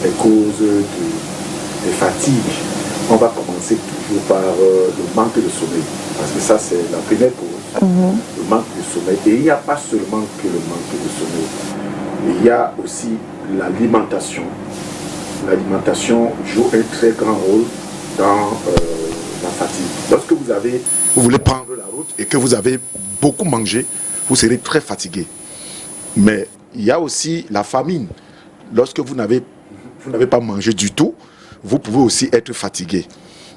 les causes des fatigues. On va commencer toujours par le manque de sommeil, parce que ça c'est la première cause, le manque de sommeil. Et il n'y a pas seulement que le manque de sommeil, il y a aussi l'alimentation. L'alimentation joue un très grand rôle dans la fatigue. Lorsque vous voulez prendre la route et que vous avez beaucoup mangé, vous serez très fatigué. Mais il y a aussi la famine. Lorsque vous n'avez pas mangé du tout, vous pouvez aussi être fatigué.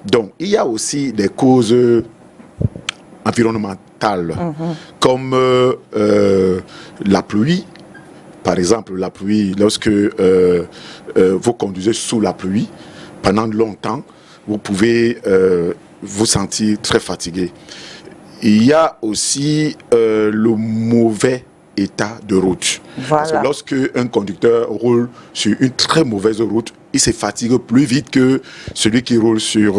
Donc, il y a aussi des causes environnementales, comme la pluie. Par exemple, la pluie, lorsque vous conduisez sous la pluie, pendant longtemps, vous pouvez vous sentir très fatigué. Il y a aussi le mauvais état de route. Voilà. Parce que lorsque un conducteur roule sur une très mauvaise route, il se fatigue plus vite que celui qui roule sur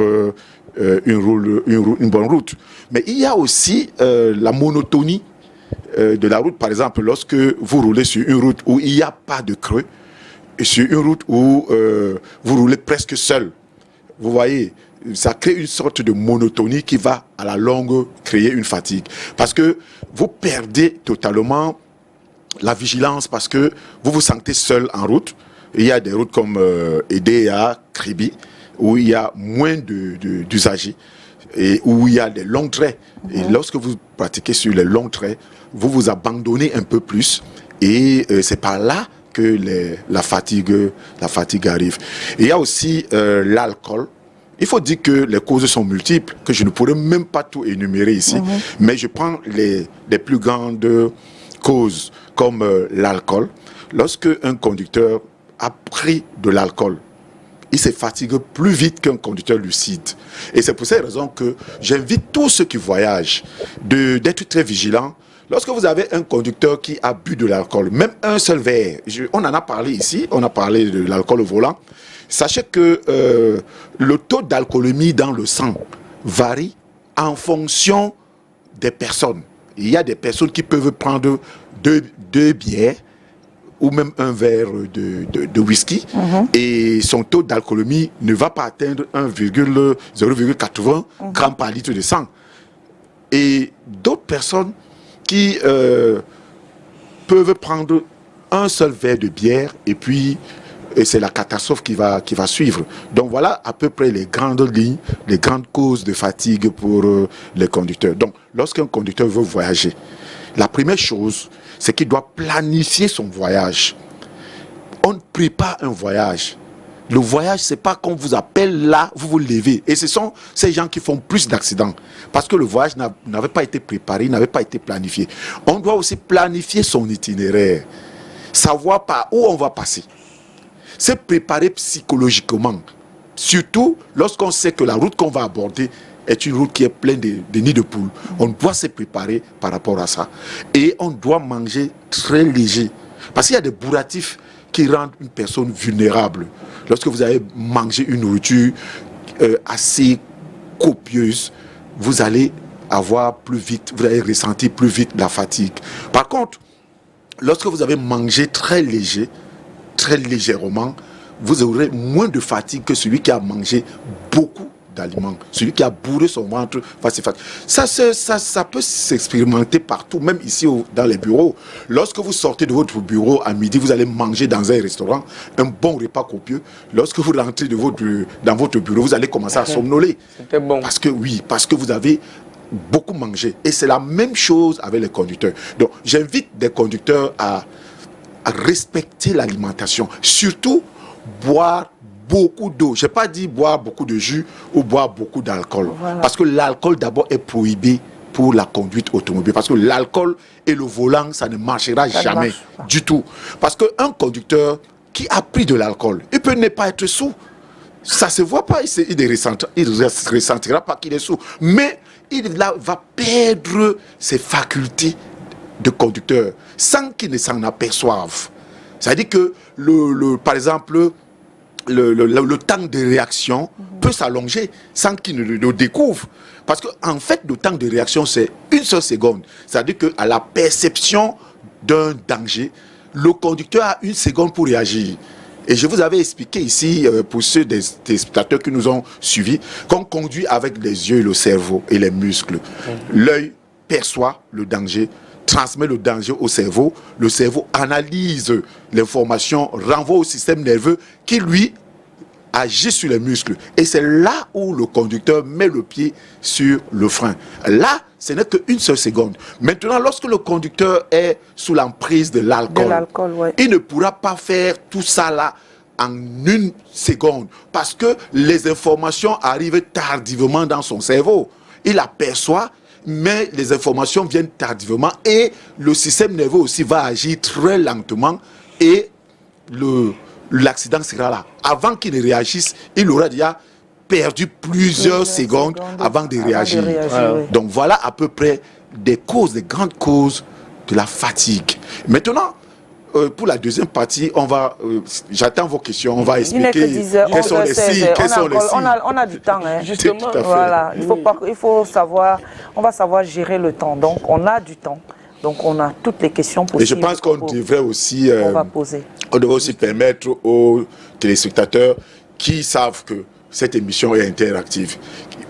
une bonne route. Mais il y a aussi la monotonie de la route. Par exemple, lorsque vous roulez sur une route où il n'y a pas de creux, et sur une route où vous roulez presque seul, vous voyez, ça crée une sorte de monotonie qui va à la longue créer une fatigue. Parce que vous perdez totalement la vigilance, parce que vous vous sentez seul en route. Il y a des routes comme Edea, Kribi, où il y a moins d'usagers et où il y a des longs traits. Et lorsque vous pratiquez sur les longs traits, vous vous abandonnez un peu plus, et c'est par là que la fatigue arrive. Et il y a aussi l'alcool. Il faut dire que les causes sont multiples, que je ne pourrais même pas tout énumérer ici, mais je prends les plus grandes causes comme l'alcool. Lorsque un conducteur a pris de l'alcool, il se fatigue plus vite qu'un conducteur lucide. Et c'est pour cette raison que j'invite tous ceux qui voyagent d'être très vigilants. Lorsque vous avez un conducteur qui a bu de l'alcool, même un seul verre, on en a parlé ici, on a parlé de l'alcool au volant, sachez que le taux d'alcoolémie dans le sang varie en fonction des personnes. Il y a des personnes qui peuvent prendre deux bières ou même un verre de whisky, et son taux d'alcoolémie ne va pas atteindre 0,80 grammes par litre de sang. Et d'autres personnes qui peuvent prendre un seul verre de bière, et puis c'est la catastrophe qui va suivre. Donc voilà à peu près les grandes lignes, les grandes causes de fatigue pour les conducteurs. Donc lorsqu'un conducteur veut voyager, la première chose, c'est qu'il doit planifier son voyage. On ne prépare un voyage. Le voyage, c'est pas qu'on vous appelle là, vous vous levez. Et ce sont ces gens qui font plus d'accidents. Parce que le voyage n'avait pas été préparé, n'avait pas été planifié. On doit aussi planifier son itinéraire. Savoir par où on va passer. Se préparer psychologiquement. Surtout lorsqu'on sait que la route qu'on va aborder est une route qui est pleine de nids de poules. On doit se préparer par rapport à ça. Et on doit manger très léger. Parce qu'il y a des bourratifs qui rendent une personne vulnérable. Lorsque vous avez mangé une nourriture assez copieuse, vous allez avoir plus vite, vous allez ressentir plus vite la fatigue. Par contre, lorsque vous avez mangé très léger, très légèrement, vous aurez moins de fatigue que celui qui a mangé beaucoup d'aliments. Celui qui a bourré son ventre va se fatiguer. Ça peut s'expérimenter partout, même ici dans les bureaux. Lorsque vous sortez de votre bureau à midi, vous allez manger dans un restaurant, un bon repas copieux. Lorsque vous rentrez dans votre bureau, vous allez commencer à somnoler. C'était bon. Parce que vous avez beaucoup mangé. Et c'est la même chose avec les conducteurs. Donc, j'invite des conducteurs à respecter l'alimentation. Surtout, boire beaucoup d'eau. Je n'ai pas dit boire beaucoup de jus ou boire beaucoup d'alcool. Voilà. Parce que l'alcool d'abord est prohibé pour la conduite automobile. Parce que l'alcool et le volant, ça ne marchera jamais du tout. Parce qu'un conducteur qui a pris de l'alcool, il peut ne pas être sous. Ça ne se voit pas, il ne ressentira pas qu'il est sous. Mais il va perdre ses facultés de conducteur sans qu'il ne s'en aperçoive. C'est-à-dire que, par exemple, le temps de réaction peut s'allonger sans qu'il ne le découvre. Parce qu'en fait, le temps de réaction, c'est une seule seconde. C'est-à-dire qu'à la perception d'un danger, le conducteur a une seconde pour réagir. Et je vous avais expliqué ici, pour ceux des spectateurs qui nous ont suivis, qu'on conduit avec les yeux, le cerveau et les muscles. L'œil perçoit le danger, transmet le danger au cerveau. Le cerveau analyse l'information, renvoie au système nerveux qui, lui, agit sur les muscles. Et c'est là où le conducteur met le pied sur le frein. Là, ce n'est qu'une seule seconde. Maintenant, lorsque le conducteur est sous l'emprise de l'alcool, ouais. il ne pourra pas faire tout ça là en une seconde parce que les informations arrivent tardivement dans son cerveau. Il aperçoit, mais les informations viennent tardivement et le système nerveux aussi va agir très lentement et l'accident sera là. Avant qu'il ne réagisse, il aura déjà perdu plusieurs secondes avant de réagir. Donc voilà à peu près des grandes causes de la fatigue. Maintenant, pour la deuxième partie, j'attends vos questions, on va expliquer quels sont les signes. On a du temps, hein. Justement. Voilà, il faut savoir, on va savoir gérer le temps. Donc on a du temps. Donc on a toutes les questions possibles. Et je pense qu'on devrait aussi, on va poser. On devrait aussi permettre aux téléspectateurs qui savent que cette émission est interactive.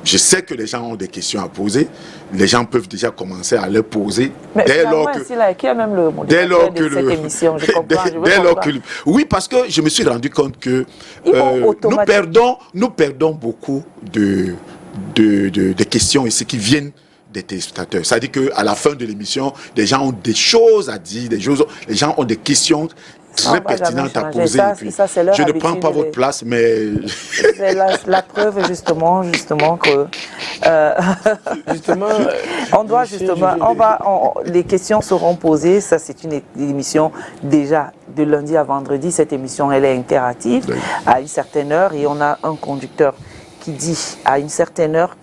Je sais que les gens ont des questions à poser. Les gens peuvent déjà commencer à les poser. Mais dès lors que, qui est même le modérateur de cette émission, je comprends. Oui, parce que je me suis rendu compte que nous perdons beaucoup de questions ici qui viennent des téléspectateurs. C'est-à-dire qu'à la fin de l'émission, les gens ont des choses à dire, les gens ont des questions très pertinentes à poser. Je ne prends pas votre place, mais... C'est la preuve justement que... on doit les questions seront posées. Ça, c'est une émission déjà de lundi à vendredi. Cette émission, elle est interactive à une certaine heure et on a un conducteur qui dit à une certaine heure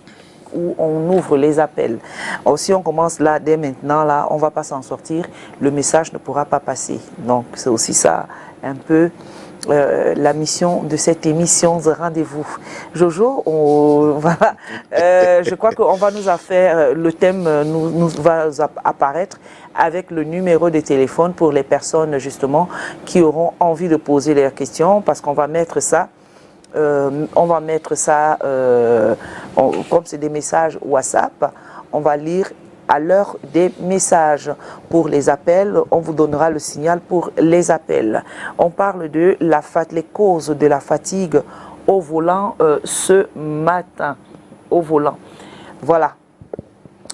où on ouvre les appels. Si on commence là, dès maintenant, là, on ne va pas s'en sortir, le message ne pourra pas passer. Donc, c'est aussi ça, un peu, la mission de cette émission de rendez-vous. Jojo, voilà, je crois qu'on va nous faire, le thème nous va apparaître avec le numéro de téléphone pour les personnes, justement, qui auront envie de poser leurs questions, parce qu'on va mettre ça comme c'est des messages WhatsApp, on va lire à l'heure des messages. Pour les appels, on vous donnera le signal pour les appels. On parle de les causes de la fatigue au volant ce matin. Au volant. Voilà.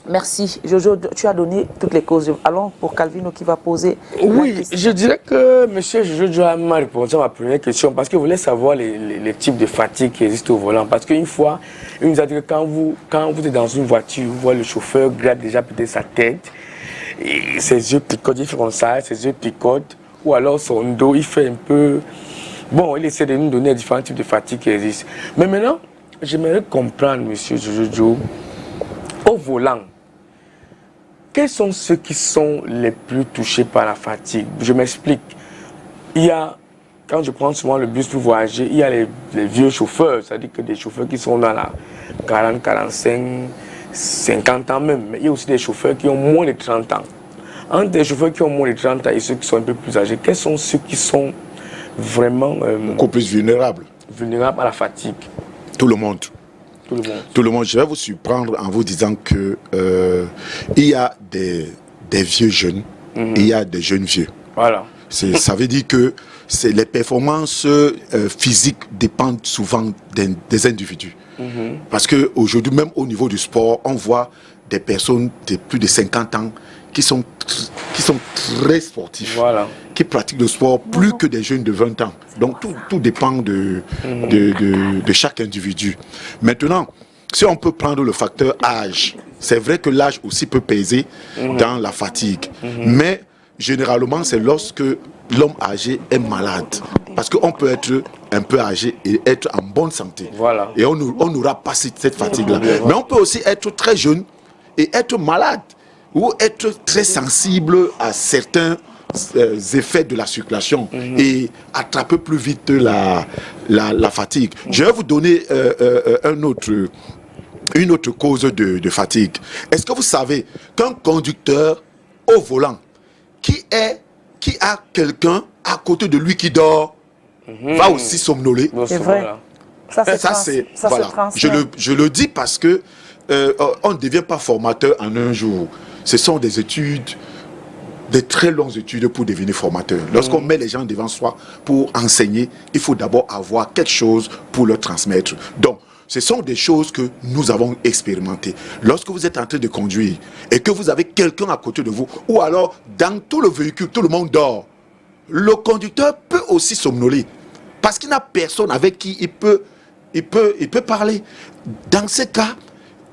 Merci. Jojo, tu as donné toutes les causes. Allons pour Calvino qui va poser. Oui, je dirais que M. Jojo a mal répondu à ma première question parce que vous voulez savoir les types de fatigue qui existent au volant. Parce qu'une fois, il nous a dit que quand vous êtes dans une voiture, vous voyez le chauffeur gratte déjà peut-être sa tête, et ses yeux picotent, il fait comme ça, ses yeux picotent, ou alors son dos, il fait un peu... Bon, il essaie de nous donner différents types de fatigue qui existent. Mais maintenant, j'aimerais comprendre, M. Jojo, au volant, quels sont ceux qui sont les plus touchés par la fatigue? Je m'explique. Il y a, quand je prends souvent le bus pour voyager, il y a les vieux chauffeurs, c'est-à-dire que des chauffeurs qui sont dans la 40, 45, 50 ans même. Mais il y a aussi des chauffeurs qui ont moins de 30 ans. Entre les chauffeurs qui ont moins de 30 ans et ceux qui sont un peu plus âgés, quels sont ceux qui sont vraiment... beaucoup plus vulnérables. Vulnérables à la fatigue? Tout le monde. Tout le monde. Je vais vous surprendre en vous disant que il y a des vieux jeunes et il y a des jeunes vieux. Voilà. Ça veut dire que les performances physiques dépendent souvent des individus. Parce qu'aujourd'hui, même au niveau du sport, on voit des personnes de plus de 50 ans qui sont très sportifs, qui pratiquent le sport plus que des jeunes de 20 ans. Donc tout dépend de chaque individu. Maintenant, si on peut prendre le facteur âge, c'est vrai que l'âge aussi peut peser dans la fatigue. Mais généralement, c'est lorsque l'homme âgé est malade. Parce qu'on peut être un peu âgé et être en bonne santé. Et on n'aura pas cette fatigue-là. Mais on peut aussi être très jeune et être malade, ou être très sensible à certains effets de la circulation et attraper plus vite la fatigue. Je vais vous donner une autre cause de fatigue. Est-ce que vous savez qu'un conducteur au volant qui a quelqu'un à côté de lui qui dort, va aussi somnoler. C'est vrai. Ça, c'est voilà. Je le dis parce que on ne devient pas formateur en un jour. Ce sont des études, des très longues études pour devenir formateur. Lorsqu'on met les gens devant soi pour enseigner, il faut d'abord avoir quelque chose pour leur transmettre. Donc, ce sont des choses que nous avons expérimentées. Lorsque vous êtes en train de conduire et que vous avez quelqu'un à côté de vous, ou alors dans tout le véhicule, tout le monde dort, le conducteur peut aussi somnoler parce qu'il n'a personne avec qui il peut parler. Dans ce cas,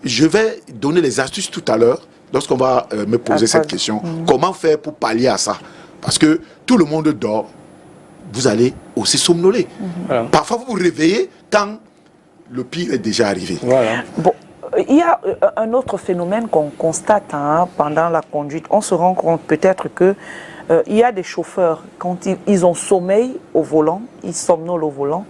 je vais donner les astuces tout à l'heure lorsqu'on va me poser cette question. Comment faire pour pallier à ça? Parce que tout le monde dort, vous allez aussi somnoler. Parfois, vous vous réveillez quand le pire est déjà arrivé. Voilà. Bon, il y a un autre phénomène qu'on constate pendant la conduite. On se rend compte peut-être que il y a des chauffeurs, quand ils ont sommeil au volant, ils somnolent au volant,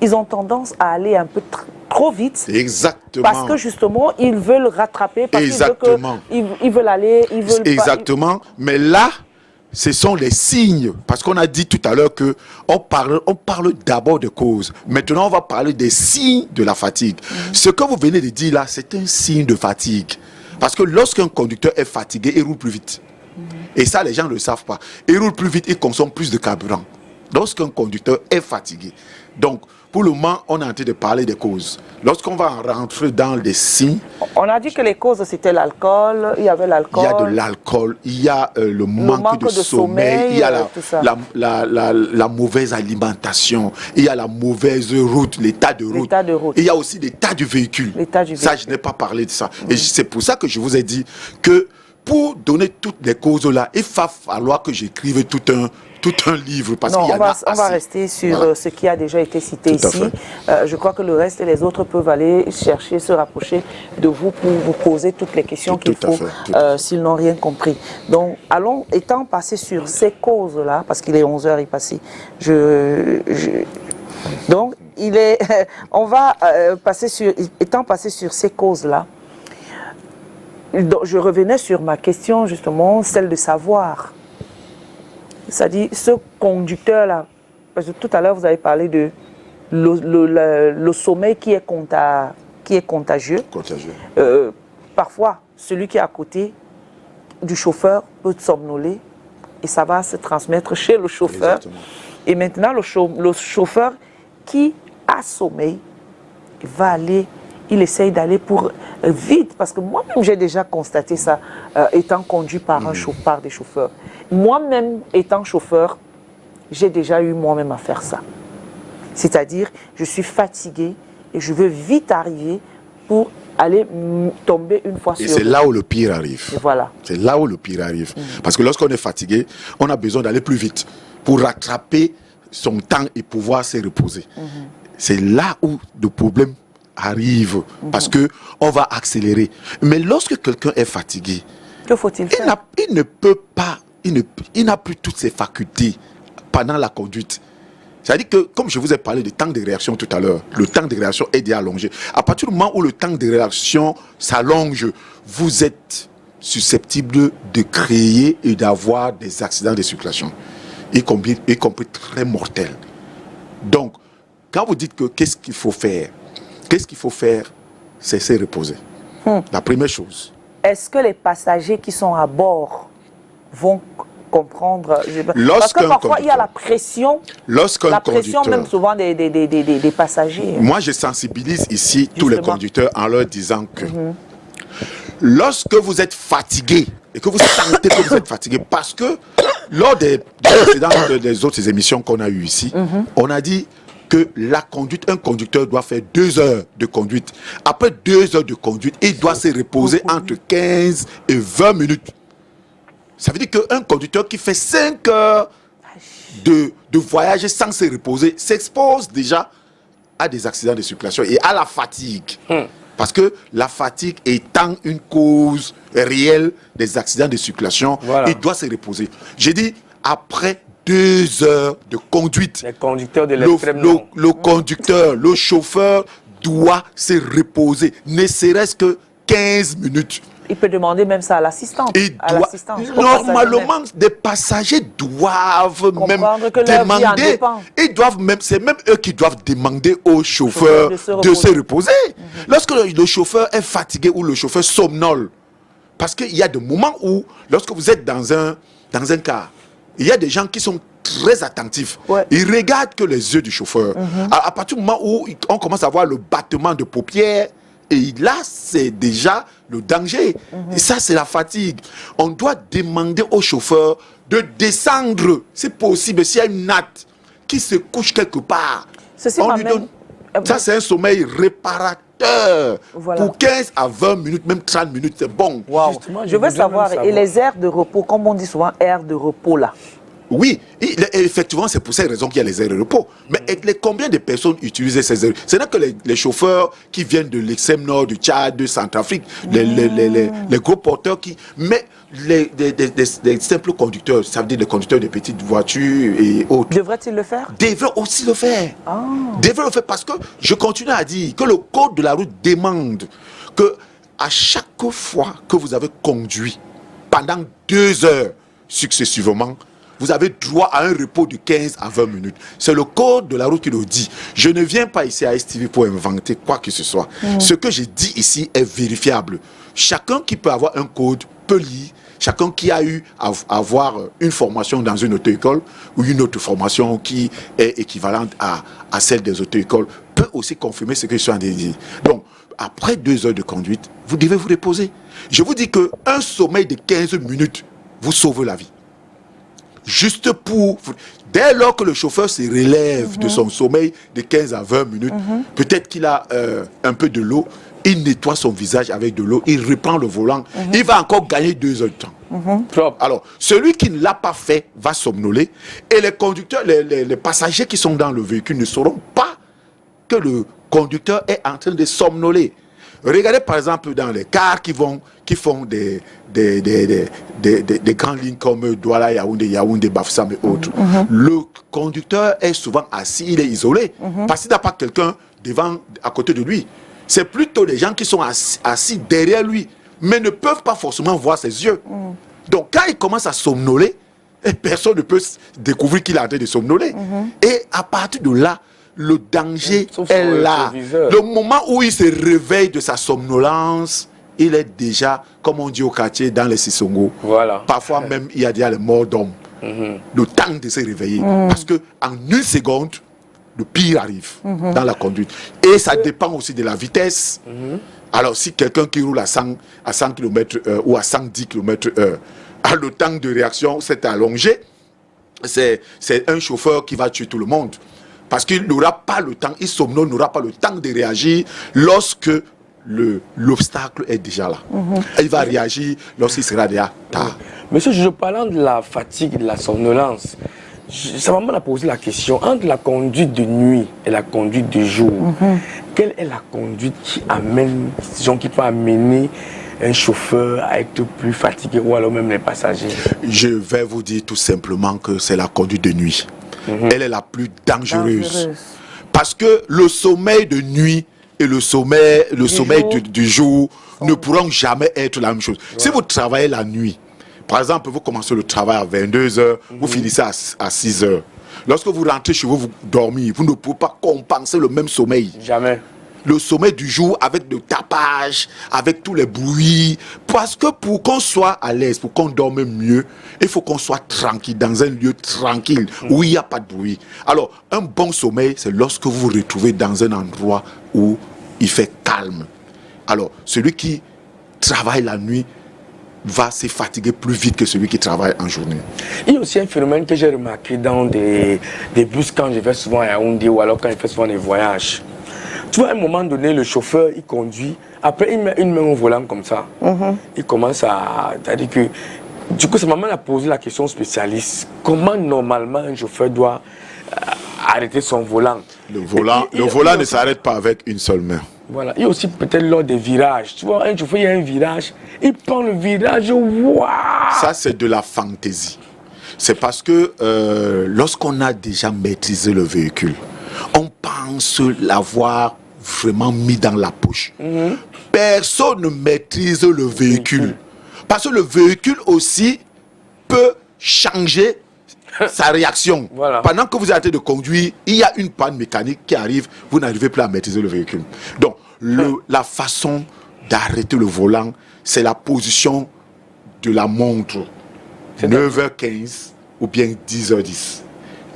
ils ont tendance à aller un peu trop vite. Exactement. Parce que justement, ils veulent rattraper, parce qu'ils veulent aller, ils veulent Exactement. Mais là, ce sont les signes, parce qu'on a dit tout à l'heure que on parle d'abord de causes. Maintenant, on va parler des signes de la fatigue. Ce que vous venez de dire là, c'est un signe de fatigue. Parce que lorsqu'un conducteur est fatigué, il roule plus vite. Et ça, les gens ne le savent pas. Il roule plus vite, il consomme plus de carburant. Lorsqu'un conducteur est fatigué. Donc, pour le moment, on est en train de parler des causes. Lorsqu'on va rentrer dans les signes... On a dit que les causes, c'était l'alcool, il y avait l'alcool. Il y a de l'alcool, il y a le manque de sommeil, il y a la mauvaise alimentation, il y a la mauvaise route, l'état de route. Il y a aussi l'état du véhicule. Ça, je n'ai pas parlé de ça. Et c'est pour ça que je vous ai dit que pour donner toutes les causes-là, il va falloir que j'écrive tout un livre. Parce qu'il y en a assez. On va rester sur ce qui a déjà été cité ici. Je crois que le reste et les autres peuvent aller chercher, se rapprocher de vous pour vous poser toutes les questions qu'il faut s'ils n'ont rien compris. Donc, étant passé sur ces causes-là, parce qu'il est 11h, il est passé, donc, on va passer sur, étant passé sur ces causes-là, je revenais sur ma question, justement, celle de savoir. C'est-à-dire, ce conducteur-là, parce que tout à l'heure, vous avez parlé de le sommeil qui est contagieux. Parfois, celui qui est à côté du chauffeur peut somnoler et ça va se transmettre chez le chauffeur. Exactement. Et maintenant, le chauffeur qui a sommeil il essaye d'aller pour vite, parce que moi-même j'ai déjà constaté ça étant conduit par par des chauffeurs. Moi-même étant chauffeur, j'ai déjà eu moi-même à faire ça. C'est-à-dire, je suis fatigué et je veux vite arriver pour aller tomber une fois sur Et c'est là où le pire arrive. Et voilà. C'est là où le pire arrive. Parce que lorsqu'on est fatigué, on a besoin d'aller plus vite pour rattraper son temps et pouvoir se reposer. C'est là où le problème arrive, parce que on va accélérer. Mais lorsque quelqu'un est fatigué, que faut-il faire? Il ne peut pas, il n'a plus toutes ses facultés pendant la conduite. C'est-à-dire que, comme je vous ai parlé du temps de réaction tout à l'heure, le temps de réaction est déjà allongé. À partir du moment où le temps de réaction s'allonge, vous êtes susceptible de créer et d'avoir des accidents de circulation, y compris très mortels. Donc, quand vous dites que qu'est-ce qu'il faut faire, c'est se reposer. La première chose. Est-ce que les passagers qui sont à bord vont comprendre? Parce que parfois, il y a la pression. La pression même souvent des passagers. Moi, je sensibilise ici tous les conducteurs en leur disant que lorsque vous êtes fatigué et que vous sentez que vous êtes fatigué, parce que lors des autres émissions qu'on a eues ici, on a dit que un conducteur doit faire 2 heures de conduite. Après 2 heures de conduite, il doit se reposer entre 15 et 20 minutes. Ça veut dire qu'un conducteur qui fait 5 heures de voyage sans se reposer s'expose déjà à des accidents de circulation et à la fatigue. Parce que la fatigue étant une cause réelle des accidents de circulation, il doit se reposer. J'ai dit, après 2 heures de conduite, le conducteur, le chauffeur doit se reposer, ne serait-ce que 15 minutes. Il peut demander même ça à l'assistante. Normalement, des passagers doivent même demander. Ils doivent même, c'est même eux qui doivent demander au chauffeur de se reposer. Lorsque le chauffeur est fatigué ou le chauffeur somnole, parce qu'il y a des moments où, lorsque vous êtes dans un car, il y a des gens qui sont très attentifs. Ils regardent que les yeux du chauffeur. À partir du moment où on commence à voir le battement de paupières, et là, c'est déjà le danger. Et ça, c'est la fatigue. On doit demander au chauffeur de descendre, si possible, s'il y a une natte qui se couche quelque part. On lui donne... Ça, c'est un sommeil réparateur. Pour 15 à 20 minutes, même 30 minutes, c'est bon. Je veux savoir, et les aires de repos, comme on dit souvent, aires de repos là? Oui, effectivement, c'est pour ces raisons qu'il y a les aires de repos. Mais combien de personnes utilisent ces aires? Ce n'est que les chauffeurs qui viennent de l'extrême nord, du Tchad, de Centrafrique, les gros porteurs qui... Mais les simples conducteurs, ça veut dire les conducteurs de petites voitures et autres... Devraient-ils le faire? Devraient aussi le faire. Devraient le faire parce que je continue à dire que le code de la route demande que à chaque fois que vous avez conduit pendant 2 heures successivement, vous avez droit à un repos de 15 à 20 minutes. C'est le code de la route qui le dit. Je ne viens pas ici à STV pour inventer quoi que ce soit. Ce que j'ai dit ici est vérifiable. Chacun qui peut avoir un code peut lire. Chacun qui a eu à avoir une formation dans une auto-école ou une autre formation qui est équivalente à celle des auto-écoles peut aussi confirmer ce que je suis en train de dire. Donc, après 2 heures de conduite, vous devez vous reposer. Je vous dis qu'un sommeil de 15 minutes vous sauve la vie. Juste pour... Dès lors que le chauffeur se relève de son sommeil de 15 à 20 minutes, peut-être qu'il a un peu de l'eau, il nettoie son visage avec de l'eau, il reprend le volant, il va encore gagner 2 heures de temps. Alors, celui qui ne l'a pas fait va somnoler et les conducteurs, les passagers qui sont dans le véhicule ne sauront pas que le conducteur est en train de somnoler. Regardez par exemple dans les cars qui font des grandes lignes comme Douala, Yaoundé, Bafoussam et autres. Le conducteur est souvent assis, il est isolé, parce qu'il n'a pas quelqu'un à côté de lui. C'est plutôt les gens qui sont assis derrière lui, mais ne peuvent pas forcément voir ses yeux. Donc quand il commence à somnoler, personne ne peut découvrir qu'il est en train de somnoler. Et à partir de là, le danger est là. Le moment où il se réveille de sa somnolence, il est déjà, comme on dit au quartier, dans les Sissongo. Parfois même, il y a déjà les morts d'hommes. Le temps de se réveiller. Parce qu'en 1 seconde, le pire arrive dans la conduite. Et ça dépend aussi de la vitesse. Alors, si quelqu'un qui roule à 100 km ou à 110 km/h a le temps de réaction, c'est allongé, c'est un chauffeur qui va tuer tout le monde. Parce qu'il n'aura pas le temps, il somnole, n'aura pas le temps de réagir lorsque l'obstacle est déjà là. Il va réagir lorsqu'il sera déjà tard. Monsieur, je parlant de la fatigue et de la somnolence, ça m'a posé la question, entre la conduite de nuit et la conduite de jour, quelle est la conduite qui peut amener un chauffeur à être plus fatigué ou alors même les passagers? Je vais vous dire tout simplement que c'est la conduite de nuit. Elle est la plus dangereuse. Parce que le sommeil de nuit et le sommeil du jour ne pourront jamais être la même chose. Si vous travaillez la nuit, par exemple, vous commencez le travail à 22 heures, vous finissez à 6 heures. Lorsque vous rentrez chez vous, vous dormez, vous ne pouvez pas compenser le même sommeil. Jamais. Le sommeil du jour avec le tapage, avec tous les bruits. Parce que pour qu'on soit à l'aise, pour qu'on dorme mieux, il faut qu'on soit tranquille, dans un lieu tranquille, où il n'y a pas de bruit. Alors, un bon sommeil, c'est lorsque vous vous retrouvez dans un endroit où il fait calme. Alors, celui qui travaille la nuit va se fatiguer plus vite que celui qui travaille en journée. Il y a aussi un phénomène que j'ai remarqué dans des bus quand je vais souvent à Yaoundé ou alors quand je fais souvent des voyages. Tu vois, à un moment donné, le chauffeur, il conduit. Après, il met au volant comme ça. Il commence à... C'est-à-dire que... Du coup, ça m'a posé la question spécialiste. Comment, normalement, un chauffeur doit arrêter son volant? Le volant ne s'arrête pas avec une seule main. Voilà. Il y a aussi peut-être lors des virages. Tu vois, un chauffeur, il y a un virage. Il prend le virage. Waouh! Ça, c'est de la fantaisie. C'est parce que lorsqu'on a déjà maîtrisé le véhicule, on pense l'avoir vraiment mis dans la poche. personne ne maîtrise le véhicule. Parce que le véhicule aussi peut changer sa réaction. Voilà. Pendant que vous êtes en train de conduire, il y a une panne mécanique qui arrive, vous n'arrivez plus à maîtriser le véhicule. Donc, la façon d'arrêter le volant, c'est la position de la montre. 9h15 ou bien 10h10.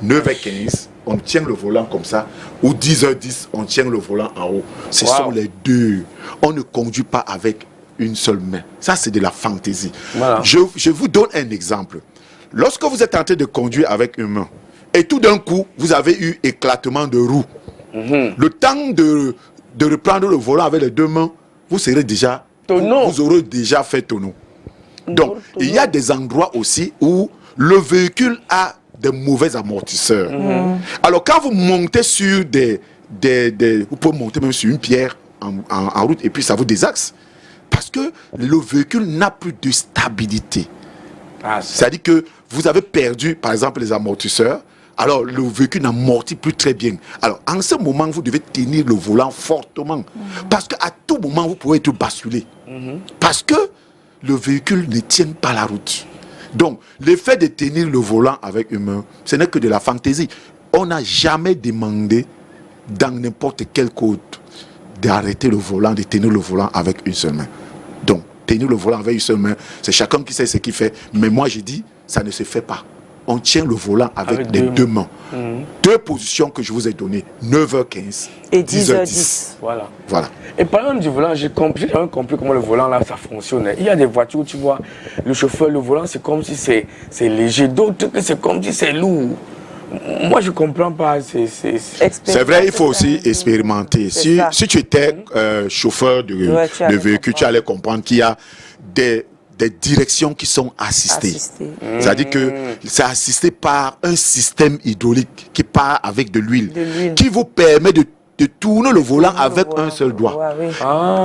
9h15, on tient le volant comme ça, ou 10h10, on tient le volant en haut. Ce sont les deux. On ne conduit pas avec une seule main. Ça, c'est de la fantaisie. Voilà. Je vous donne un exemple. Lorsque vous êtes en train de conduire avec une main, et tout d'un coup, vous avez eu éclatement de roue, le temps de reprendre le volant avec les deux mains, vous serez déjà, vous aurez déjà fait tonneau. Donc, il y a des endroits aussi où le véhicule a des mauvais amortisseurs. Alors, quand vous montez sur vous pouvez monter même sur une pierre en route et puis ça vous désaxe. Parce que le véhicule n'a plus de stabilité. C'est-à-dire que vous avez perdu, par exemple, les amortisseurs. Alors, le véhicule n'amortit plus très bien. Alors, en ce moment, vous devez tenir le volant fortement. Parce qu'à tout moment, vous pouvez être basculé. Parce que le véhicule ne tient pas la route. Donc, l'effet de tenir le volant avec une main, ce n'est que de la fantaisie. On n'a jamais demandé, dans n'importe quel code, d'arrêter le volant, de tenir le volant avec une seule main. Donc, tenir le volant avec une seule main, c'est chacun qui sait ce qu'il fait. Mais moi, je dis, ça ne se fait pas. On tient le volant avec les deux mains. Deux positions que je vous ai données, 9h15 et 10h10. Voilà. Voilà. Et par exemple du volant, j'ai compris comment le volant là, ça fonctionne. Il y a des voitures où tu vois, le chauffeur, le volant, c'est comme si c'est léger. D'autres, c'est comme si c'est lourd. Moi, je ne comprends pas. C'est vrai, il faut aussi expérimenter. Si tu étais chauffeur de véhicule, tu allais comprendre qu'il y a des directions qui sont assistées. C'est-à-dire que c'est assisté par un système hydraulique qui part avec de l'huile, qui vous permet de tourner le volant avec un seul doigt.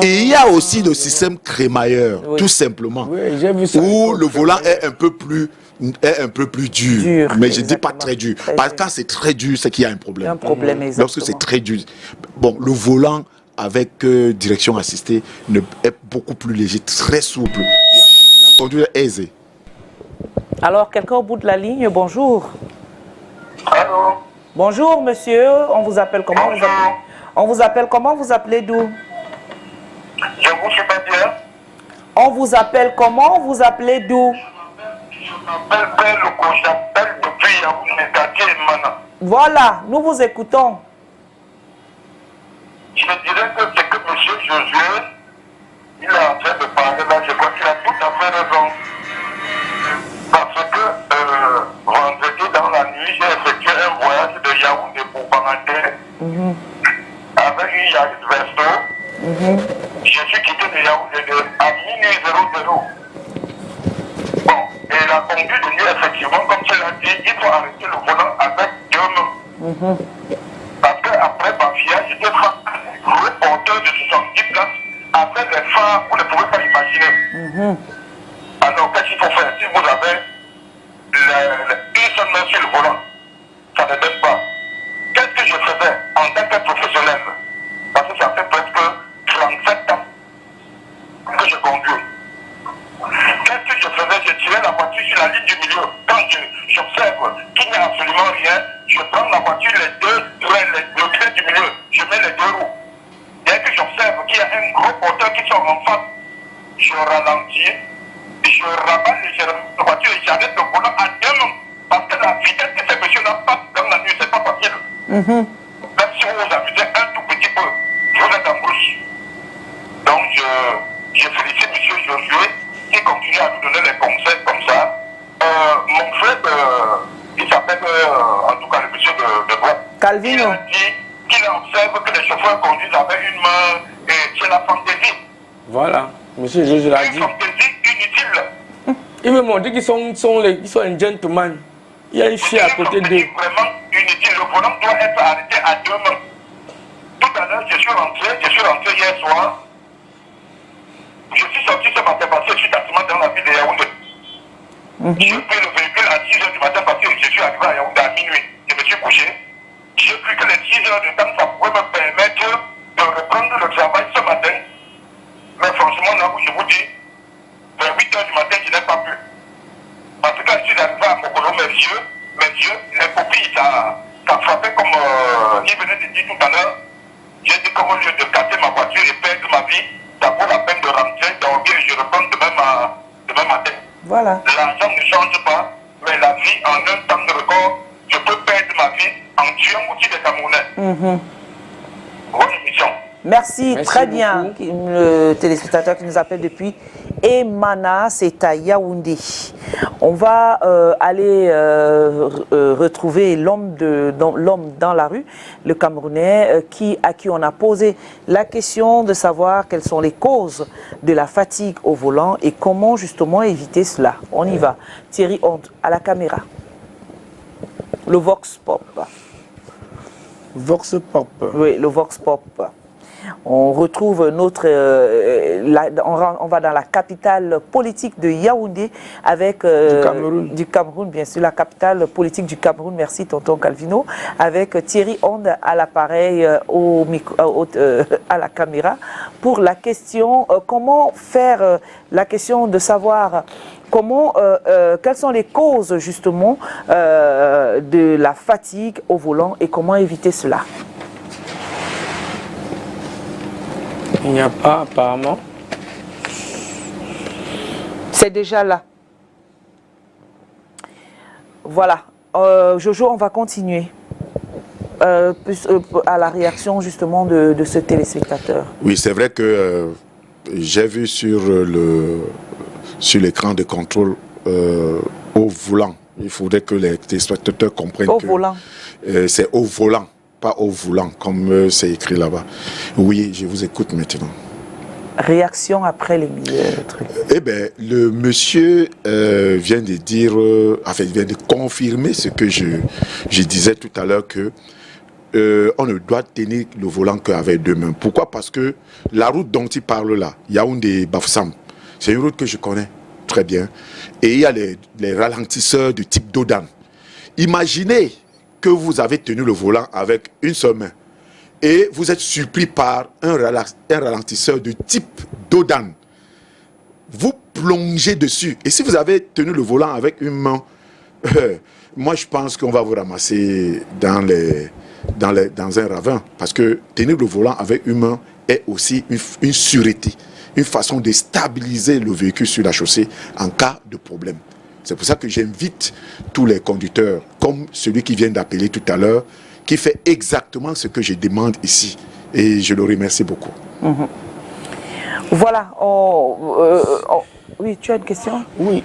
Et il y a aussi le système crémailleur, tout simplement, où le volant est un peu plus dur, mais je ne dis pas très dur. Parce que quand c'est très dur, c'est qu'il y a un problème. Lorsque c'est très dur, bon, le volant avec direction assistée est beaucoup plus léger, très souple. La conduite est aisée. Alors, quelqu'un au bout de la ligne, bonjour. Allô? Bonjour, monsieur. On vous appelle comment? On vous appelle comment? Vous appelez d'où? Je vous sais pas bien. On vous appelle comment? Vous appelez d'où? Je m'appelle Beloko, j'appelle depuis Yaoundé, quartier Mana. Voilà, nous vous écoutons. Je dirais que c'est que M. Josué, il est en train de parler là, je crois qu'il a tout à fait raison. Parce que vendredi dans la nuit, j'ai effectué un voyage de Yaoundé pour Bangandé avec une Yaris Verso. Je suis quitté de Yaoundé à minuit 00. Bon, et la conduite de nuit, effectivement, comme tu l'as dit, il faut arrêter le volant avec deux mains. Parce qu'après Bafia, j'étais gros porteur de 70 places avec des phares, vous ne pouvez pas imaginer. Alors, qu'est-ce qu'il faut faire? Si vous avez une seule main sur le volant, ça ne donne pas. Qu'est-ce que je faisais en tant que professionnel? Parce que ça fait presque 37 ans que je conduis. Qu'est-ce que je faisais? Je tirais la voiture sur la ligne du milieu. Quand j'observe qu'il n'y a absolument rien, je prends la voiture, le trait du milieu, je mets les deux roues. Dès que j'observe qu'il y a un gros porteur qui sort en face, je ralentis, je rabats légèrement la voiture et j'arrête le volant à deux mains. Parce que la vitesse que ces messieurs-là passent dans la nuit, c'est pas facile. Même si vous vous amusez un tout petit peu, vous êtes en bouche. Donc je félicite M. Josué qui continue à nous donner les conseils comme ça. Mon frère, il s'appelle en tout cas le monsieur de droite. Calvino. Il a dit qu'il observe que les chauffeurs conduisent avec une main et c'est la fantaisie. Voilà, monsieur Josué l'a dit. Une fantaisie inutile. Il me montre qu'ils sont un gentleman. Il y a une fille à côté d'eux. C'est vraiment inutile. Le volant doit être arrêté à deux mains. Tout à l'heure, je suis rentré hier soir. Je suis sorti ce matin parce que je suis quasiment dans la ville de Yaoundé. J'ai pris le véhicule à 6h du matin parce que je suis arrivé à Yaoundé à minuit. Je me suis couché. J'ai cru que les 6 heures de temps, ça pouvait me permettre de reprendre le travail ce matin. à l'heure, j'ai dit qu'au lieu de casser ma voiture et perdre ma vie, ça vaut la peine de rentrer, dormir et je reprends demain matin. Voilà. L'argent ne change pas, mais la vie en un temps de record, je peux perdre ma vie en tuant aussi des Camerounais. Bonne émission. Merci, très beaucoup. bien. Le téléspectateur qui nous appelle depuis Emana, c'est à Yaoundé. On va aller retrouver l'homme dans la rue, le Camerounais, à qui on a posé la question de savoir quelles sont les causes de la fatigue au volant et comment justement éviter cela. On y va. Thierry Honte, à la caméra. Le Vox Pop. Vox Pop. Oui, le Vox Pop. On retrouve notre... on va dans la capitale politique de Yaoundé avec... du Cameroun, bien sûr, la capitale politique du Cameroun. Merci, tonton Calvino. Avec Thierry Honde à l'appareil, à la caméra. Pour la question, comment faire la question de savoir... quelles sont les causes justement de la fatigue au volant et comment éviter cela? Il n'y a pas apparemment. C'est déjà là. Voilà. Jojo, on va continuer à la réaction justement de ce téléspectateur. Oui, c'est vrai que j'ai vu sur l'écran de contrôle au volant. Il faudrait que les téléspectateurs comprennent au volant. C'est au volant, pas au volant, comme c'est écrit là-bas. Oui, je vous écoute maintenant. Réaction après les trucs. Eh bien, le monsieur vient de dire, il vient de confirmer ce que je disais tout à l'heure que on ne doit tenir le volant qu'avec deux mains. Pourquoi? Parce que la route dont il parle là, Yaoundé-Bafoussam, c'est une route que je connais très bien. Et il y a les ralentisseurs de type Dodan. Imaginez que vous avez tenu le volant avec une seule main et vous êtes surpris par un ralentisseur de type Dodan. Vous plongez dessus. Et si vous avez tenu le volant avec une main, moi je pense qu'on va vous ramasser dans un ravin. Parce que tenir le volant avec une main est aussi une sûreté, une façon de stabiliser le véhicule sur la chaussée en cas de problème. C'est pour ça que j'invite tous les conducteurs, comme celui qui vient d'appeler tout à l'heure, qui fait exactement ce que je demande ici. Et je le remercie beaucoup. Voilà. Oui, tu as une question? Oui,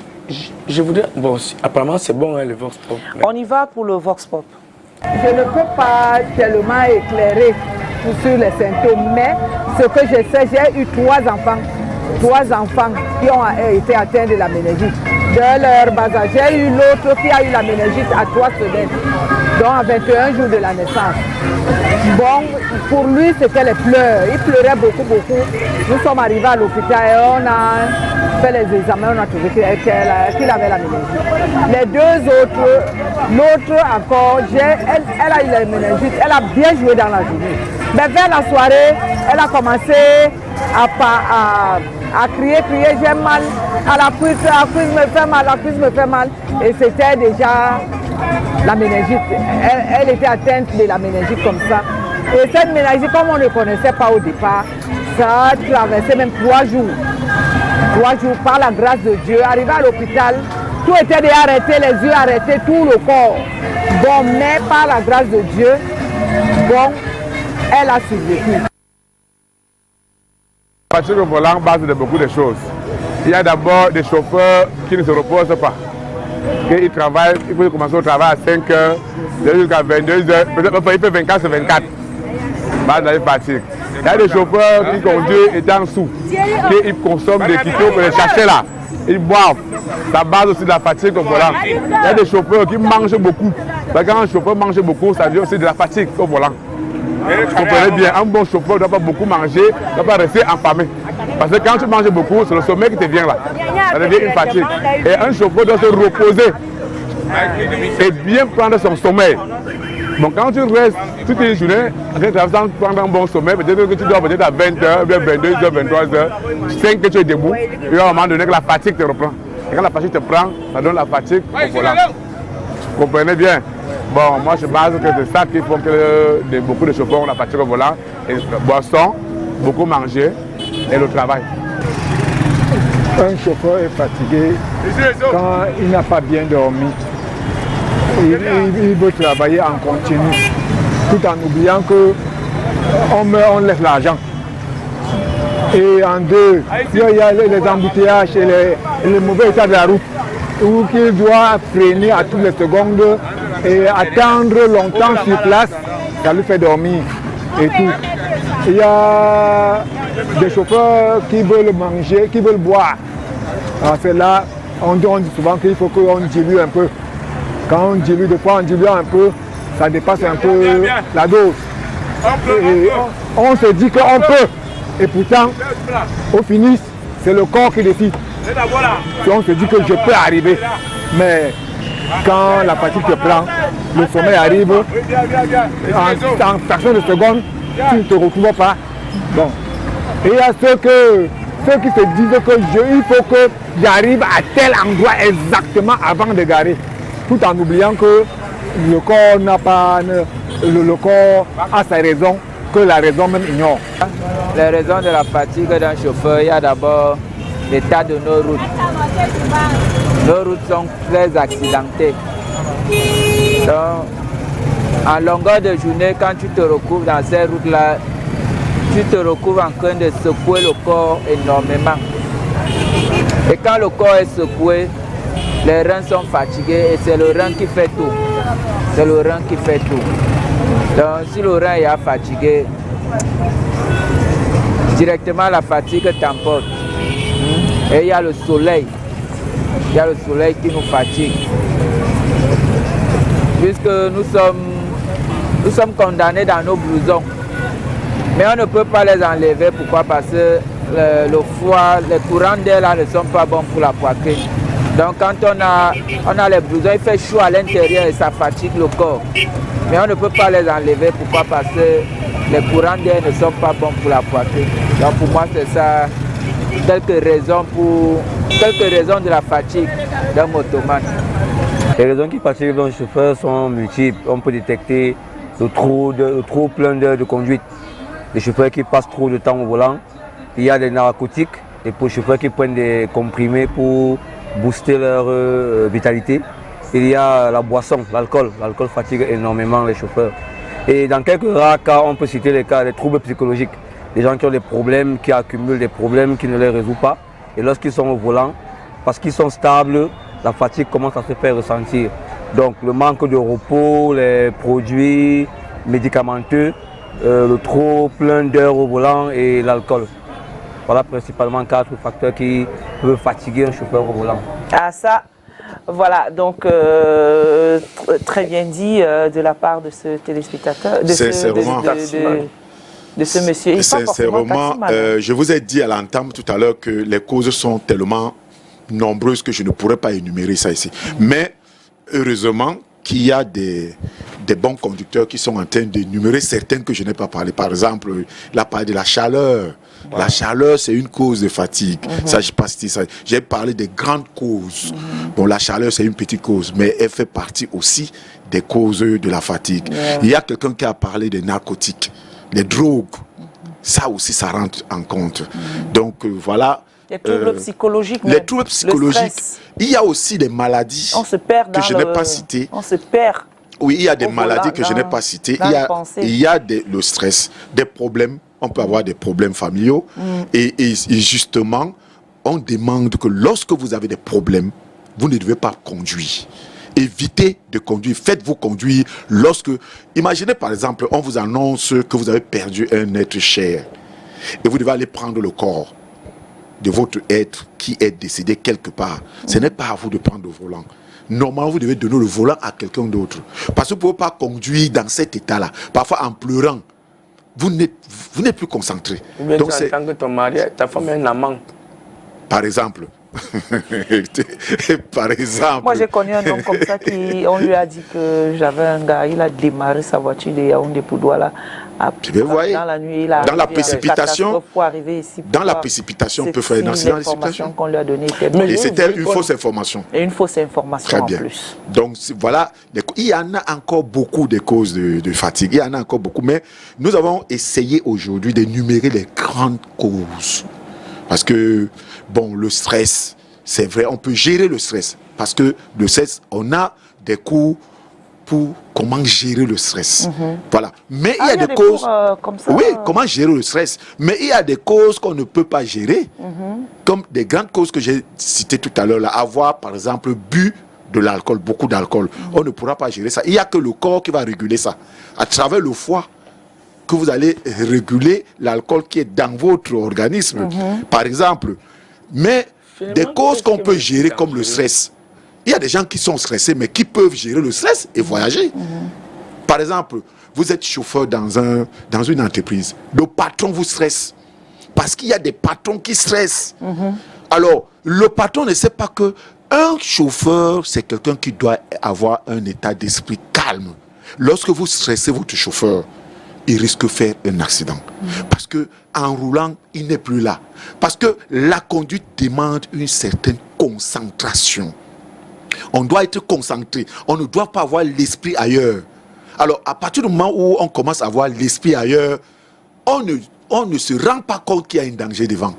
je voudrais... Bon, apparemment c'est bon, hein, le Vox Pop. Mais... On y va pour le Vox Pop. Je ne peux pas tellement éclairer sur les symptômes, mais ce que je sais, j'ai eu trois enfants qui ont été atteints de la méningite. De leur bas âge, j'ai eu l'autre qui a eu la méningite à 3 semaines, donc à 21 jours de la naissance. Bon, pour lui, c'était les pleurs. Il pleurait beaucoup. Nous sommes arrivés à l'hôpital et on a fait les examens, on a trouvé qu'il avait la méningite. Les deux autres, l'autre encore, elle a eu la méningite, elle a bien joué dans la journée. Mais vers la soirée, elle a commencé à crier, j'ai mal, la cuisse me fait mal. Et c'était déjà la méningite. Elle était atteinte de la méningite comme ça. Et cette méningite, comme on ne connaissait pas au départ, ça a traversé même 3 jours. 3 jours, par la grâce de Dieu. Arrivé à l'hôpital, tout était déjà arrêté, les yeux arrêtés, tout le corps. Bon, mais par la grâce de Dieu, bon, elle a survécu. La fatigue au volant base de beaucoup de choses. Il y a d'abord des chauffeurs qui ne se reposent pas. Ils travaillent, il faut commencer au travail à 5 heures, jusqu'à 22 heures, peut-être il fait 24 sur 24. Base de la fatigue. Il y a des chauffeurs qui conduisent étant sous, qui consomment des kilos pour les chercher là. Ils boivent. Ça base aussi de la fatigue au volant. Il y a des chauffeurs qui mangent beaucoup. Quand un chauffeur mange beaucoup, ça vient aussi de la fatigue au volant. Vous comprenez bien, un bon chauffeur ne doit pas beaucoup manger, ne doit pas rester affamé. Parce que quand tu manges beaucoup, c'est le sommeil qui te vient là. Ça devient une fatigue. Et un chauffeur doit se reposer et bien prendre son sommeil. Bon, quand tu restes toute une journée, sans prendre un bon sommeil, peut-être que tu dois peut-être à 20h, 22h, 23h, tu sais que tu es debout, et à un moment donné que la fatigue te reprend. Et quand la fatigue te prend, ça donne la fatigue au volant. Vous comprenez bien. Bon, moi je base que c'est ça qui font que beaucoup de chauffeurs ont la fatigue au volant, et boisson, beaucoup manger et le travail. Un chauffeur est fatigué quand il n'a pas bien dormi. Il veut travailler en continu, tout en oubliant qu'on laisse l'argent. Et en deux, il y a les embouteillages et le mauvais état de la route, où il doit freiner à toutes les secondes et attendre longtemps sur place, ça lui fait dormir et tout. Il y a des chauffeurs qui veulent manger, qui veulent boire. Alors c'est là, on dit souvent qu'il faut qu'on dilue un peu. Quand on dilue, des fois on dilue un peu, ça dépasse un peu la dose. Et on se dit qu'on peut. Et pourtant, au finish, c'est le corps qui décide. Et on se dit que je peux arriver. Mais quand la fatigue te prend, le sommeil arrive, en fraction de seconde, tu ne te retrouves pas. Bon. Et il y a ceux qui se disent que il faut que j'arrive à tel endroit exactement avant de garer. Tout en oubliant que le corps n'a pas, le corps a sa raison, que la raison même ignore. Les raisons de la fatigue d'un chauffeur, il y a d'abord l'état de nos routes. Nos routes sont très accidentées. Donc, en longueur de journée, quand tu te retrouves dans ces routes-là, tu te retrouves en train de secouer le corps énormément. Et quand le corps est secoué, les reins sont fatigués et c'est le rein qui fait tout. C'est le rein qui fait tout. Donc si le rein est fatigué, directement la fatigue t'emporte. Et il y a le soleil. Il y a le soleil qui nous fatigue. Puisque nous sommes condamnés dans nos blousons. Mais on ne peut pas les enlever. Pourquoi? Parce que le foie, les courants d'air là ne sont pas bons pour la poitrine. Donc quand on a les blousons, il fait chaud à l'intérieur et ça fatigue le corps. Mais on ne peut pas les enlever. Pourquoi? Parce que les courants d'air ne sont pas bons pour la poitrine. Donc pour moi c'est ça, quelques raisons de la fatigue d'un motomane. Les raisons qui fatiguent un chauffeur sont multiples. On peut détecter le trop plein d'heures de conduite. Les chauffeurs qui passent trop de temps au volant. Il y a des narcotiques, des chauffeurs qui prennent des comprimés pour booster leur vitalité. Il y a la boisson, l'alcool. L'alcool fatigue énormément les chauffeurs. Et dans quelques rares cas, on peut citer les cas des troubles psychologiques. Des gens qui ont des problèmes, qui accumulent des problèmes, qui ne les résolvent pas. Et lorsqu'ils sont au volant, parce qu'ils sont stables, la fatigue commence à se faire ressentir. Donc le manque de repos, les produits médicamenteux, le trop plein d'heures au volant et l'alcool. Voilà principalement 4 facteurs qui peuvent fatiguer un chauffeur au volant. Ah ça, voilà, donc très bien dit de la part de ce téléspectateur, de ce monsieur. Sincèrement, je vous ai dit à l'entame tout à l'heure que les causes sont tellement nombreuses que je ne pourrais pas énumérer ça ici. Mais heureusement qu'il y a des bons conducteurs qui sont en train d'énumérer certaines que je n'ai pas parlé. Par exemple, la part de la chaleur. Wow. La chaleur, c'est une cause de fatigue. Ça, je sais pas si ça. J'ai parlé des grandes causes. Bon, la chaleur, c'est une petite cause, mais elle fait partie aussi des causes de la fatigue. Il y a quelqu'un qui a parlé des narcotiques, des drogues. Ça aussi, ça rentre en compte. Donc, voilà. Les troubles psychologiques. Les troubles psychologiques. Il y a aussi des maladies que je n'ai pas citées. On se perd. Oui, il y a des maladies que je n'ai pas citées. Il y a le stress, des problèmes. On peut avoir des problèmes familiaux. Et justement, on demande que lorsque vous avez des problèmes, vous ne devez pas conduire. Évitez de conduire. Faites-vous conduire lorsque... Imaginez par exemple, on vous annonce que vous avez perdu un être cher. Et vous devez aller prendre le corps de votre être qui est décédé quelque part. Ce n'est pas à vous de prendre le volant. Normalement, vous devez donner le volant à quelqu'un d'autre. Parce que vous ne pouvez pas conduire dans cet état-là. Parfois, en pleurant, vous n'êtes plus concentré. Ou bien donc, en tant que ton mari, ta femme est un amant. Par exemple, Par exemple. Moi, j'ai connu un homme comme ça qui, on lui a dit que j'avais un gars, il a démarré sa voiture de Yaoundé pour Douala. Dans la nuit, il a dans la précipitation, pour arriver ici. dans la précipitation, on peut faire un accident. L'information qu'on lui a donnée était Et c'était une fausse information. Et une fausse information Très en bien. plus. Donc voilà, il y en a encore beaucoup de causes de fatigue. Il y en a encore beaucoup, mais nous avons essayé aujourd'hui d'énumérer les grandes causes. Parce que, bon, le stress, c'est vrai, on peut gérer le stress. Parce que le stress, on a des cours pour comment gérer le stress. Voilà. Mais il y a des causes... comme ça, oui, comment gérer le stress. Mais il y a des causes qu'on ne peut pas gérer. Comme des grandes causes que j'ai citées tout à l'heure. Là, avoir, par exemple, bu de l'alcool, beaucoup d'alcool. On ne pourra pas gérer ça. Il n'y a que le corps qui va réguler ça. À travers le foie, que vous allez réguler l'alcool qui est dans votre organisme, par exemple. Mais des causes qu'on peut gérer comme le stress. Il y a des gens qui sont stressés, mais qui peuvent gérer le stress et voyager. Par exemple, vous êtes chauffeur dans une entreprise. Le patron vous stresse. Parce qu'il y a des patrons qui stressent. Alors, le patron ne sait pas que un chauffeur, c'est quelqu'un qui doit avoir un état d'esprit calme. Lorsque vous stressez votre chauffeur, il risque de faire un accident. Parce que en roulant, il n'est plus là. Parce que la conduite demande une certaine concentration. On doit être concentré. On ne doit pas avoir l'esprit ailleurs. Alors, à partir du moment où on commence à avoir l'esprit ailleurs, on ne se rend pas compte qu'il y a un danger devant.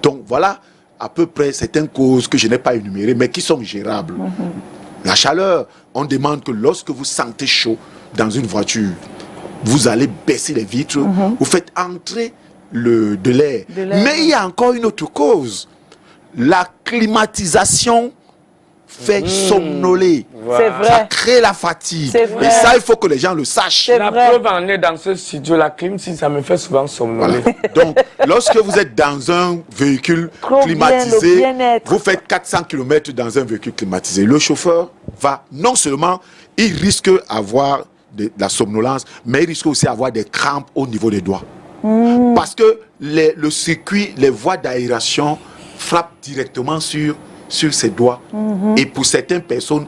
Donc, voilà à peu près certaines causes que je n'ai pas énumérées, mais qui sont gérables. La chaleur, on demande que lorsque vous sentez chaud dans une voiture, vous allez baisser les vitres, vous faites entrer de l'air. Mais il y a encore une autre cause. La climatisation fait somnoler. C'est vrai. Ça crée la fatigue. C'est vrai. Et ça, il faut que les gens le sachent. La preuve en est dans ce studio, la clim, si ça me fait souvent somnoler. Voilà. Donc, lorsque vous êtes dans un véhicule climatisé, vous faites 400 km dans un véhicule climatisé. Le chauffeur va, non seulement, il risque d'avoir de la somnolence, mais il risque aussi d'avoir des crampes au niveau des doigts. Parce que le circuit, les voies d'aération frappent directement sur ses doigts. Et pour certaines personnes,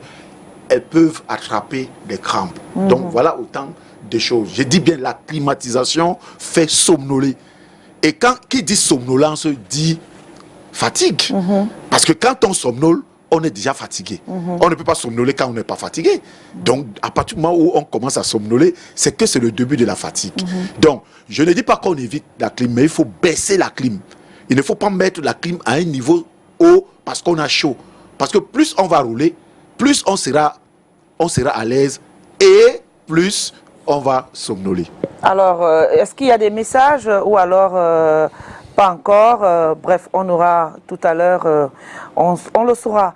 elles peuvent attraper des crampes. Donc voilà autant de choses. Je dis bien, la climatisation fait somnoler. Et qui dit somnolence dit fatigue. Parce que quand on somnole, on est déjà fatigué. On ne peut pas somnoler quand on n'est pas fatigué. Donc, à partir du moment où on commence à somnoler, c'est que c'est le début de la fatigue. Donc, je ne dis pas qu'on évite la clim, mais il faut baisser la clim. Il ne faut pas mettre la clim à un niveau haut parce qu'on a chaud. Parce que plus on va rouler, plus on sera à l'aise et plus on va somnoler. Alors, est-ce qu'il y a des messages ou alors pas encore? Bref, on aura tout à l'heure, on le saura.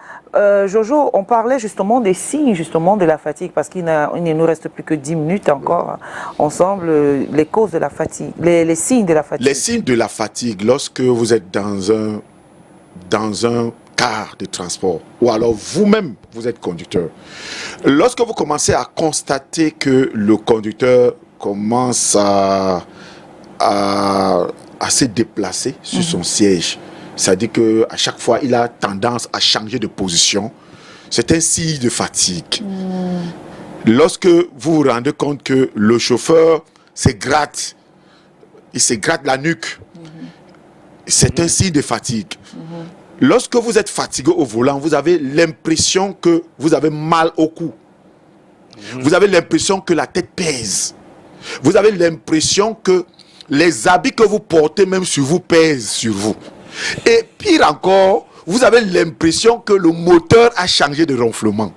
Jojo, on parlait justement des signes justement de la fatigue parce qu'il ne nous reste plus que 10 minutes encore ensemble. Les causes de la fatigue, les signes de la fatigue. Les signes de la fatigue, lorsque vous êtes dans un car de transport ou alors vous-même, vous êtes conducteur. Lorsque vous commencez à constater que le conducteur commence à se déplacer sur son siège, c'est-à-dire qu'à chaque fois, il a tendance à changer de position, c'est un signe de fatigue. Lorsque vous vous rendez compte que le chauffeur il se gratte la nuque, c'est un signe de fatigue. Lorsque vous êtes fatigué au volant, vous avez l'impression que vous avez mal au cou. Vous avez l'impression que la tête pèse. Vous avez l'impression que les habits que vous portez même sur vous pèsent sur vous. Et pire encore, vous avez l'impression que le moteur a changé de ronflement.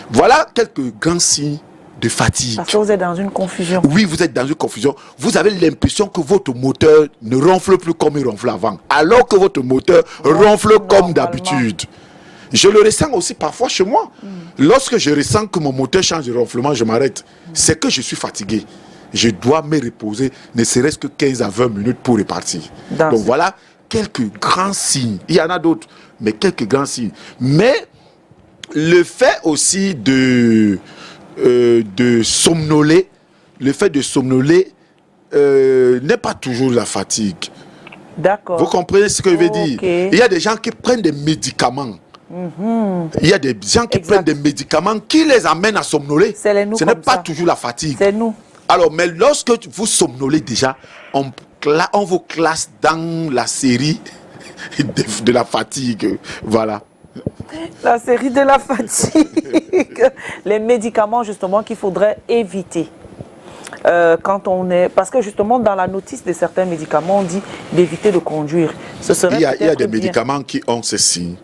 Voilà quelques grands signes de fatigue. Parce que vous êtes dans une confusion. Oui, vous êtes dans une confusion. Vous avez l'impression que votre moteur ne ronfle plus comme il ronflait avant, alors que votre moteur ronfle comme d'habitude. Je le ressens aussi parfois chez moi. Lorsque je ressens que mon moteur change de ronflement, je m'arrête. C'est que je suis fatigué. Je dois me reposer, ne serait-ce que 15 à 20 minutes pour repartir. Donc voilà quelques grands signes. Il y en a d'autres, mais quelques grands signes. Mais le fait aussi de somnoler, n'est pas toujours la fatigue. D'accord. Vous comprenez ce que je veux dire? Il y a des gens qui prennent des médicaments. Il y a des gens qui prennent des médicaments qui les amènent à somnoler. Ce n'est pas toujours la fatigue. C'est nous. Alors, mais lorsque vous somnolez déjà, on vous classe dans la série de la fatigue. Voilà. La série de la fatigue. Les médicaments, justement, qu'il faudrait éviter. Quand on est... Parce que justement, dans la notice de certains médicaments, on dit d'éviter de conduire. Ce serait il y a des médicaments qui ont ce signe,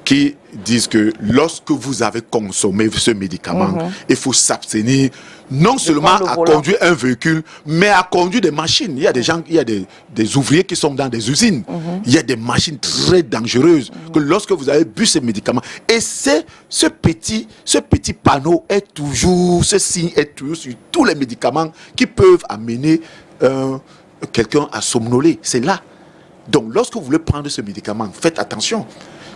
qui disent que lorsque vous avez consommé ce médicament, il faut s'abstenir non seulement à conduire un véhicule, mais à conduire des machines. Il y a des gens, il y a des ouvriers qui sont dans des usines. Il y a des machines très dangereuses que lorsque vous avez bu ces médicaments, et ce petit panneau est toujours, ce signe est toujours sur tous les médicaments qui peuvent amener quelqu'un à somnoler. C'est là. Donc lorsque vous voulez prendre ce médicament, faites attention.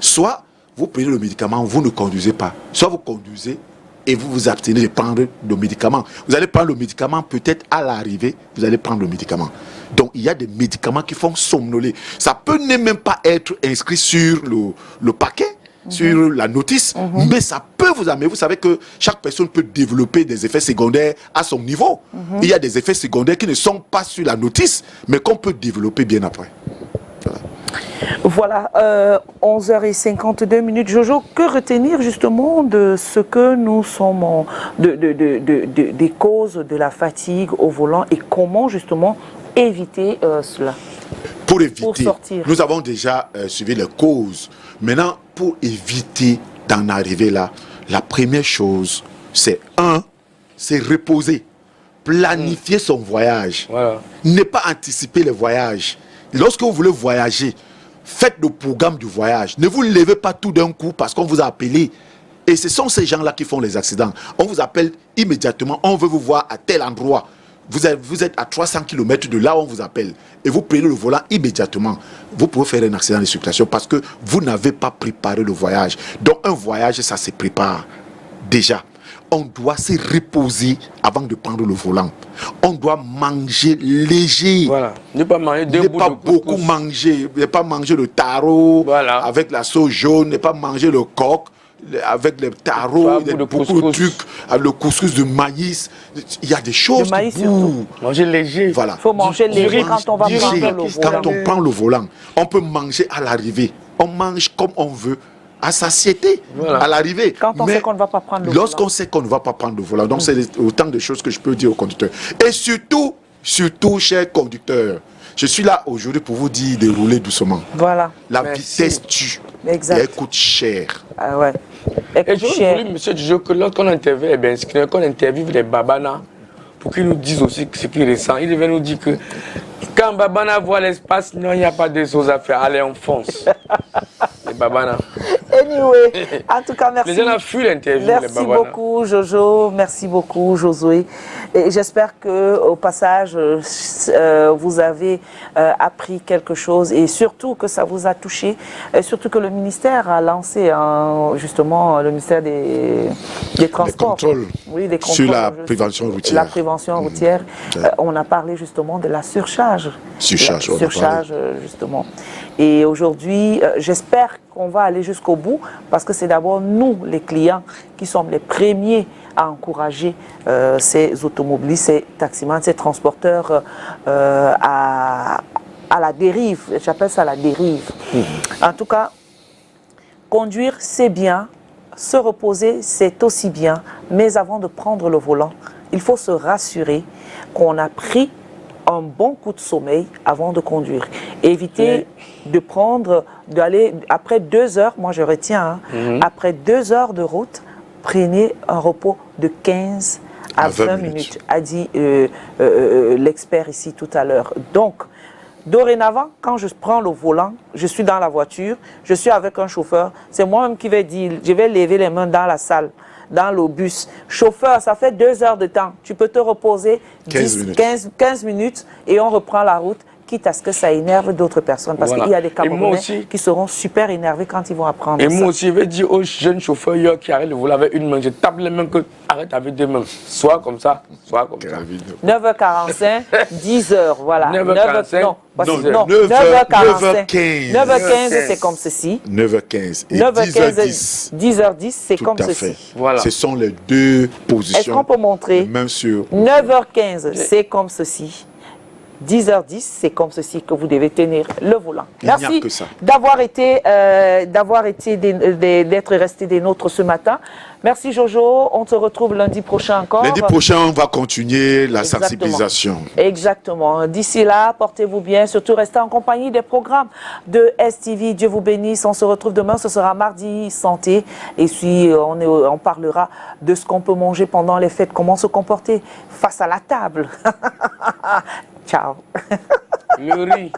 Soit vous prenez le médicament, vous ne conduisez pas. Soit vous conduisez et vous vous abstenez de prendre le médicament. Vous allez prendre le médicament, peut-être à l'arrivée, vous allez prendre le médicament. Donc il y a des médicaments qui font somnoler. Ça peut ne même pas être inscrit sur le paquet, sur la notice, mais ça peut vous amener. Vous savez que chaque personne peut développer des effets secondaires à son niveau. Il y a des effets secondaires qui ne sont pas sur la notice, mais qu'on peut développer bien après. Voilà, 11h52. Jojo, que retenir justement de ce que nous sommes, des causes de la fatigue au volant et comment justement éviter cela? Pour éviter, pour sortir. Nous avons déjà suivi les causes. Maintenant, pour éviter d'en arriver là, la première chose, c'est c'est reposer, planifier son voyage. Voilà. Ne pas anticiper les voyages. Lorsque vous voulez voyager, faites le programme du voyage. Ne vous levez pas tout d'un coup parce qu'on vous a appelé. Et ce sont ces gens-là qui font les accidents. On vous appelle immédiatement, on veut vous voir à tel endroit. Vous êtes à 300 km de là où on vous appelle. Et vous prenez le volant immédiatement. Vous pouvez faire un accident de circulation parce que vous n'avez pas préparé le voyage. Donc un voyage, ça se prépare déjà. On doit se reposer avant de prendre le volant. On doit manger léger. Voilà. Ne pas manger ne pas beaucoup manger. Ne pas manger le taro avec la sauce jaune. Ne pas manger le coq avec le taro. Il y a beaucoup de trucs. Le couscous de maïs. Il y a des choses. Le maïs surtout. Manger léger. Voilà. Il faut manger léger quand on va prendre le volant. Quand on prend le volant, on peut manger à l'arrivée. On mange comme on veut. À satiété, à l'arrivée. Quand on sait qu'on ne va pas prendre le volant. Lorsqu'on sait qu'on ne va pas prendre le volant. Donc, c'est autant de choses que je peux dire aux conducteurs. Et surtout, chers conducteurs, je suis là aujourd'hui pour vous dire de rouler doucement. Voilà. La vitesse tue. Exact. Et elle coûte cher. Ah ouais. Et je voulais, monsieur Jojo, que lorsqu'on interviewe, qu'on interviewe les babanas, pour qu'ils nous disent aussi ce qu'ils ressentent. Ils devaient nous dire que quand Babana voit l'espace, non, il n'y a pas de choses à faire. Allez, on fonce. Les Babana. Anyway, en tout cas, merci. Les gens ont fui l'interview. Merci beaucoup, Jojo. Merci beaucoup, Josué. Et j'espère qu'au passage, vous avez appris quelque chose et surtout que ça vous a touché. Et surtout que le ministère a lancé justement le ministère des Transports. Les contrôles. Oui, les contrôles. Sur la prévention routière. La prévention routière. On a parlé justement de la surcharge. Surcharge, justement. Et aujourd'hui, j'espère qu'on va aller jusqu'au bout parce que c'est d'abord nous, les clients, qui sommes les premiers à encourager ces automobilistes, ces taximans, ces transporteurs à la dérive. J'appelle ça la dérive. En tout cas, conduire, c'est bien. Se reposer, c'est aussi bien. Mais avant de prendre le volant, il faut se rassurer qu'on a pris un bon coup de sommeil avant de conduire. Éviter d'aller après 2 heures, moi je retiens, après 2 heures de route, prenez un repos de 15 à 20 minutes, a dit l'expert ici tout à l'heure. Donc, dorénavant, quand je prends le volant, je suis dans la voiture, je suis avec un chauffeur, c'est moi-même qui vais dire, je vais lever les mains dans la salle, dans le bus. Chauffeur, ça fait 2 heures de temps. Tu peux te reposer 15 minutes et on reprend la route. quitte à ce que ça énerve d'autres personnes. Parce qu'il y a des Camerounais qui seront super énervés quand ils vont apprendre ça. Et moi aussi, je vais dire aux jeunes chauffeurs qui arrêtent de voler avec une main, je tape les mains que arrête avec deux mains. Soit comme ça, soit comme ça. 9h45, 10h, voilà. 9h45, non, 9h15. 9h15, c'est comme ceci. 9h15 et 9h15, 10h10, c'est comme ceci. Voilà. Ce sont les deux positions. Est-ce qu'on peut montrer? Même sur 9h15, c'est comme ceci. 10h10, c'est comme ceci que vous devez tenir le volant. Merci d'être resté des nôtres ce matin. Merci Jojo, on se retrouve lundi prochain encore. Lundi prochain, on va continuer la sensibilisation. Exactement. D'ici là, portez-vous bien, surtout restez en compagnie des programmes de STV. Dieu vous bénisse. On se retrouve demain, ce sera mardi santé. Et puis, on parlera de ce qu'on peut manger pendant les fêtes, comment se comporter face à la table. Ciao. Le riz.